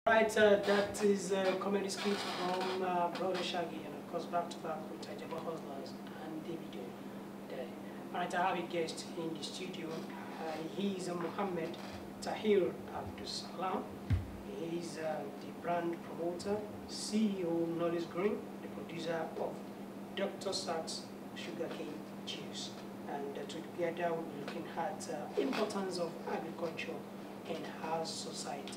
Right, that is a comedy skit from Brother Shaggy, and of course back to back with Ajaba Hustlers and Davido there. Alright, I have a guest in the studio. He is Mohammed Tahir Abdulsalam. He is the brand promoter, CEO Norlie's Green, the producer of Dr Sachs Sugarcane juice. And together we'll be looking at the importance of agriculture in our society.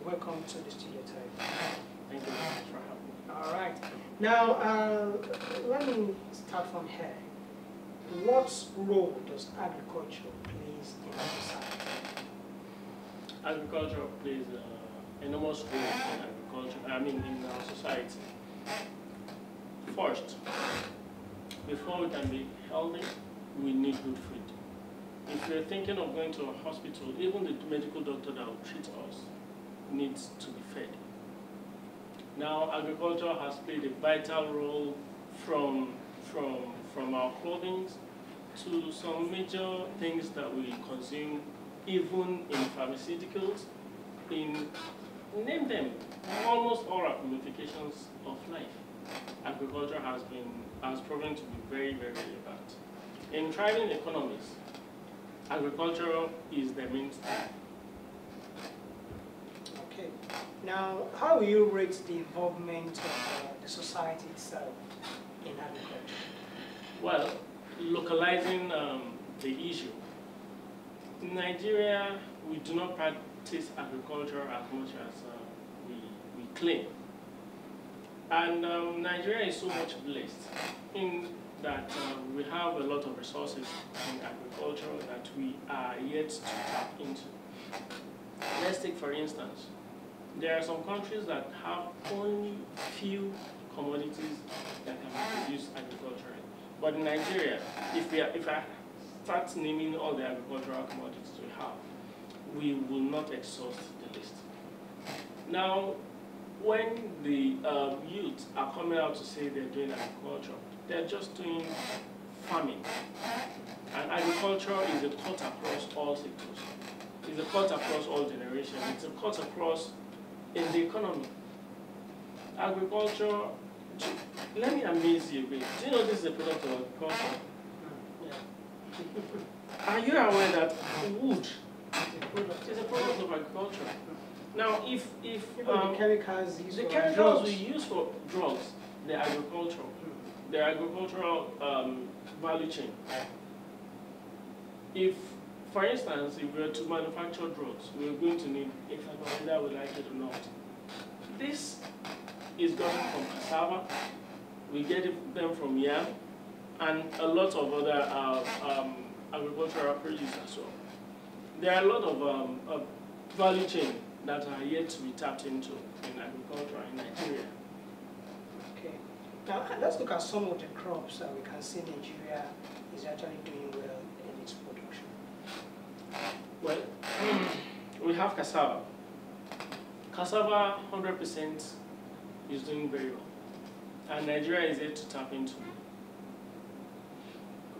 Welcome to the studio, Tahir. Thank you very much for having me. All right. Now, let me start from here. What role does agriculture play in our society? Agriculture plays an enormous role in agriculture, in our society. First, before we can be healthy, we need good food. If we're thinking of going to a hospital, even the medical doctor that will treat us needs to be fed. Now, agriculture has played a vital role from our clothing to some major things that we consume, even in pharmaceuticals, in name them, almost all ramifications of life. Agriculture has proven to be very, very relevant. In thriving economies, agriculture is the mainstay. Okay. Now, how will you rate the involvement of the society itself in agriculture? Well, localizing the issue. In Nigeria, we do not practice agriculture as much as we claim. And Nigeria is so much blessed in that we have a lot of resources in agriculture that we are yet to tap into. Let's take, for instance, there are some countries that have only few commodities that can be produced agriculturally. But in Nigeria, if I start naming all the agricultural commodities we have, we will not exhaust the list. Now, when the youth are coming out to say they're doing agriculture, they're just doing farming. And agriculture is a cut across all sectors. It's a cut across all generations. It's a cut across in the economy. Agriculture, let me amaze you a bit. Do you know this is a product of agriculture? Yeah. Are you aware that wood is a product of agriculture? Now, if the chemicals we use for drugs, the agricultural value chain. If, for instance, if we were to manufacture drugs, we're going to need ethanol, whether we like it or not. This is gotten from cassava. We get them from yam, and a lot of other agricultural produce as well. There are a lot of value chain that are yet to be tapped into in agriculture in Nigeria. Okay. Now, let's look at some of the crops that we can see Nigeria is actually doing well in its production. Well, we have cassava. Cassava, 100% is doing very well. And Nigeria is yet to tap into.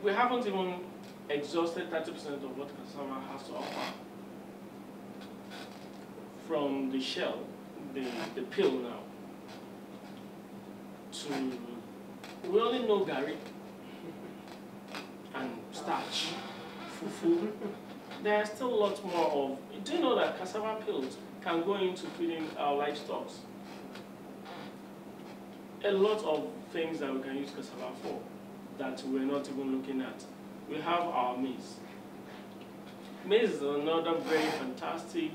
We haven't even exhausted 30% of what cassava has to offer. From the shell, the peel now, to, we only know gari and starch, fufu. There are still lots more of, do you know that cassava peels can go into feeding our livestock? A lot of things that we can use cassava for that we're not even looking at. We have our maize. Maize is another very fantastic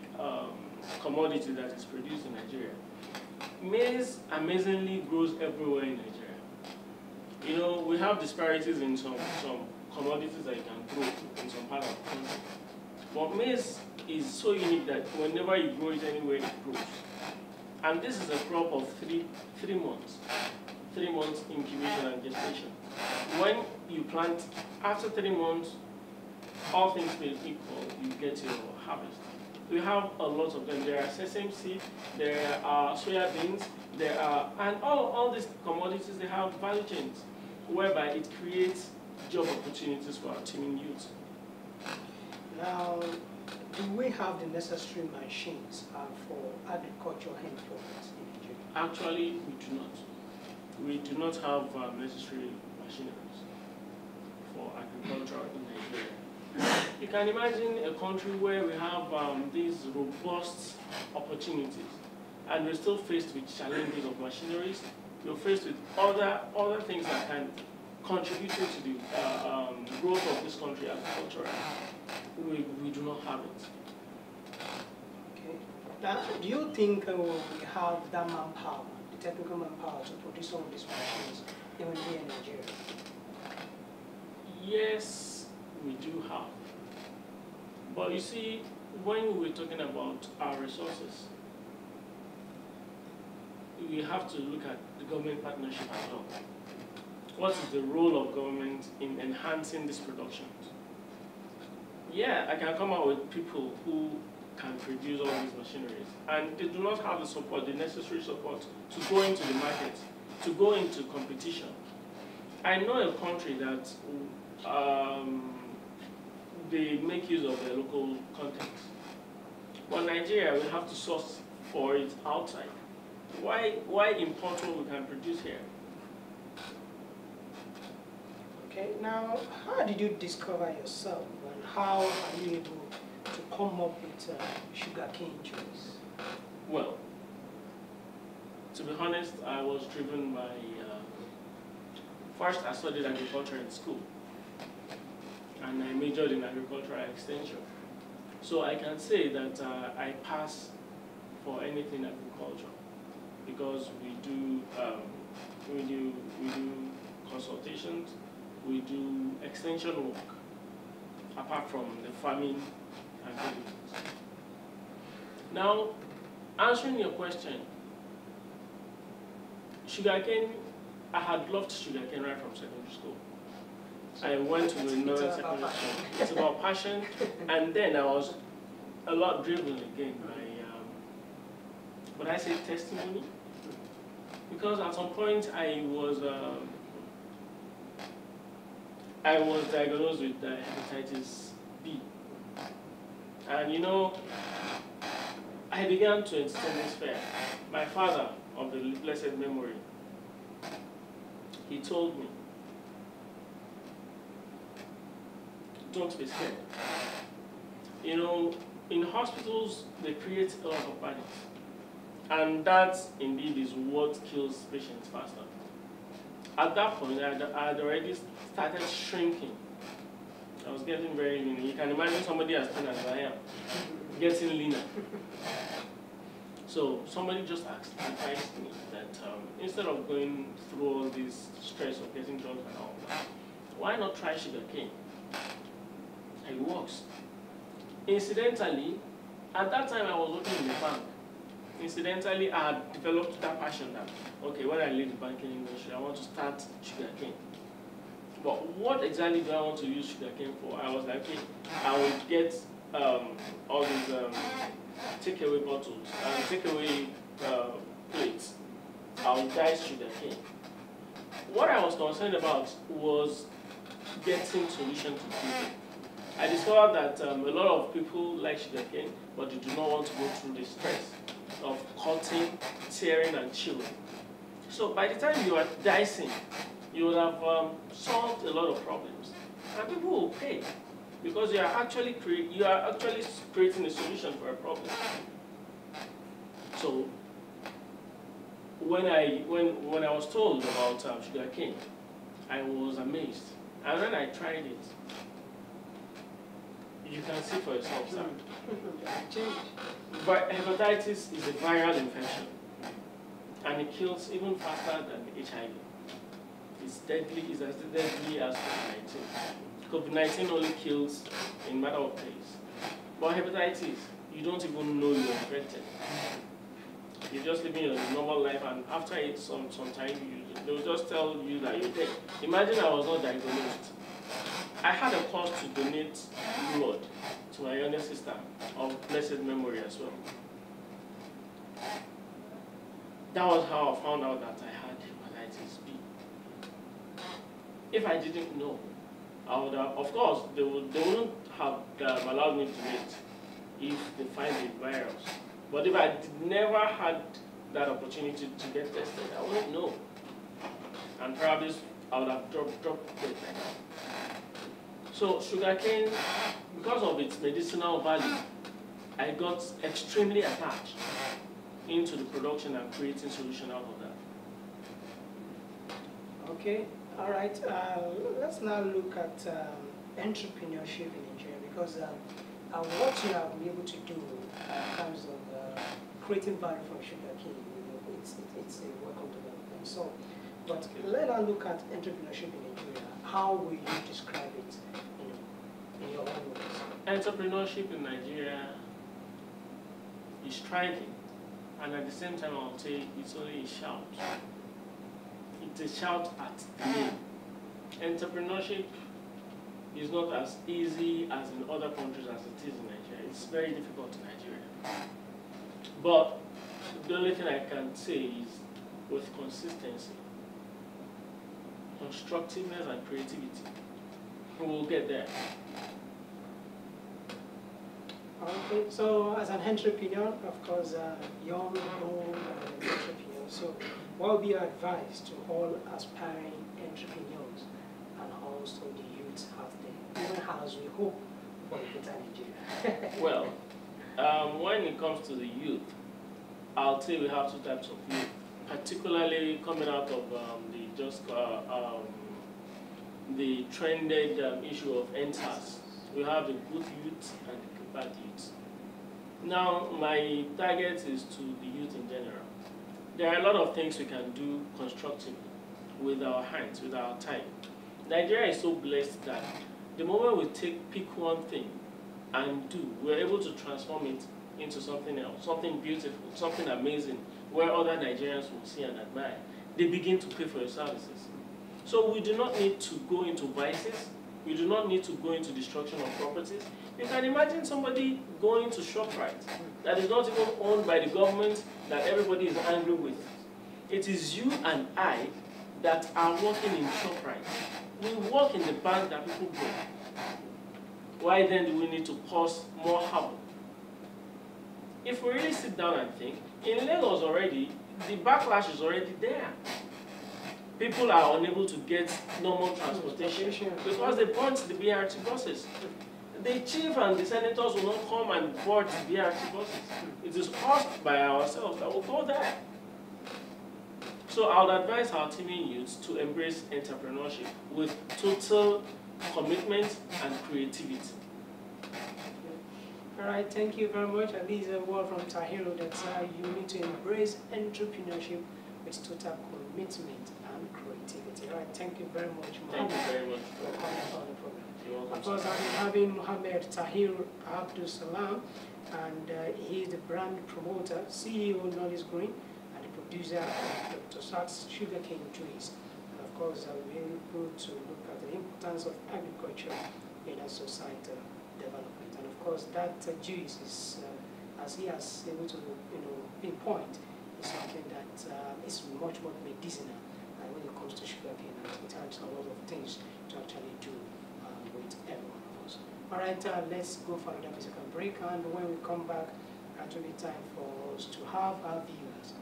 commodity that is produced in Nigeria. Maize amazingly grows everywhere in Nigeria. You know, we have disparities in some commodities that you can grow in some part of the country. But maize is so unique that whenever you grow it anywhere, it grows. And this is a crop of three months. 3 months incubation and gestation. When you plant, after 3 months, all things being equal, you get your harvest. We have a lot of them. There are sesame seed, there are soya beans, and all these commodities, they have value chains, whereby it creates job opportunities for our teeming youth. Now, do we have the necessary machines for agriculture henceforth in Nigeria? Actually, we do not. We do not have necessary machineries for agriculture in Nigeria. You can imagine a country where we have these robust opportunities, and we're still faced with challenges of machineries. We're faced with other things that can contribute to the growth of this country agriculturally. We do not have it. Okay. Now, do you think we have that manpower, the technical manpower, to produce some of these machines even here in Nigeria? Yes, we do have. But you see, when we're talking about our resources, we have to look at the government partnership as well. What is the role of government in enhancing this production? Yeah, I can come out with people who can produce all these machineries, and they do not have the support, the necessary support, to go into the market, to go into competition. I know a country that they make use of their local content. But Nigeria, we have to source for it outside. Why import what we can produce here? Okay, now, how did you discover yourself, and how are you able to come up with sugarcane juice? Well, to be honest, I was driven by, first I studied agriculture in school, and I majored in agricultural extension. So I can say that I pass for anything agriculture, because we do consultations, we do extension work, apart from the farming activities. Now, answering your question, sugarcane, I had loved sugarcane right from secondary school. I went to another secondary school. It's about passion, and then I was a lot driven again by, would I say, testimony? Because at some point I was diagnosed with hepatitis B, and you know, I began to entertain this fear. My father, of the blessed memory, he told me, don't be scared. You know, in hospitals, they create a lot of panic. And that, indeed, is what kills patients faster. At that point, I had already started shrinking. I was getting very lean. You can imagine somebody as thin as I am, getting leaner. So somebody just advised me that instead of going through all this stress of getting drunk and all that, why not try sugarcane? It works. Incidentally, at that time I was working in the bank. Incidentally, I had developed that passion that, okay, when I leave the banking industry, I want to start sugarcane. But what exactly do I want to use sugarcane for? I was like, okay, I will get all these takeaway bottles, takeaway plates. I will dye sugarcane. What I was concerned about was getting solution to people. I discovered that a lot of people like sugarcane, but they do not want to go through the stress of cutting, tearing, and chewing. So by the time you are dicing, you will have solved a lot of problems, and people will pay because you are actually creating a solution for a problem. So when I was told about sugarcane, I was amazed, and when I tried it, you can see for yourself, sir. But hepatitis is a viral infection, and it kills even faster than HIV. It's deadly, it's as deadly as COVID-19. COVID-19 only kills in a matter of days. But hepatitis, you don't even know you're infected. You're just living your normal life, and after it, some time, they'll just tell you that you're dead. Imagine I was not diagnosed. I had a cause to donate blood to my younger sister of blessed memory as well. That was how I found out that I had hepatitis B. If I didn't know, I would have, of course, they wouldn't have allowed me to wait. if they find the virus. But if I never had that opportunity to get tested, I wouldn't know. And probably I would have dropped dead by now. So sugarcane, because of its medicinal value, I got extremely attached into the production and creating solution out of that. Okay, all right. Let's now look at entrepreneurship in Nigeria, because what you have been able to do in terms of creating value from sugarcane, it's a welcome development. So, but let us look at entrepreneurship in Nigeria. How will you describe it in your own words? Entrepreneurship in Nigeria is thriving, and at the same time I'll say it's only a shout. It's a shout at the name. Entrepreneurship is not as easy as in other countries as it is in Nigeria. It's very difficult in Nigeria. But the only thing I can say is with consistency, constructiveness and creativity, we will get there. Okay, so as an entrepreneur, of course, young, old entrepreneur, so what would be your advice to all aspiring entrepreneurs and also the youths out there, even as we hope for a better Nigeria? Well, when it comes to the youth, I'll say we have two types of youth, particularly coming out of the trended issue of NSAS. We have the good youth and the bad youth. Now, my target is to the youth in general. There are a lot of things we can do constructively with our hands, with our time. Nigeria is so blessed that the moment we pick one thing and do, we're able to transform it into something else, something beautiful, something amazing, where other Nigerians will see and admire. They begin to pay for your services. So we do not need to go into vices. We do not need to go into destruction of properties. You can imagine somebody going to ShopRite that is not even owned by the government, that everybody is angry with. It is you and I that are working in ShopRite. We work in the bank that people go. Why then do we need to cause more havoc? If we really sit down and think, in Lagos already, the backlash is already there. People are unable to get normal transportation because they burnt the BRT buses. The chief and the senators will not come and board the BRT buses. It is us by ourselves that will go there. So I would advise our teaming youths to embrace entrepreneurship with total commitment and creativity. All right, thank you very much. And this is a word from Tahir that you need to embrace entrepreneurship with total commitment and creativity. All right, thank you very much, Mohammed. Thank you very much for coming on the program. You're welcome. Of course, I've been having Mohammed Tahir Abdulsalam, and he is the brand promoter, CEO of Norlie's Green, and the producer of Dr Sachs Sugarcane trees. And of course, I'll be able to look at the importance of agriculture in a societal development. And of course, that juice is, as he has able to pinpoint, is something that is much more medicinal when it comes to sugarcane, and it has a lot of things to actually do with every one of us. All right, let's go for another musical break, and when we come back, it will be time for us to have our viewers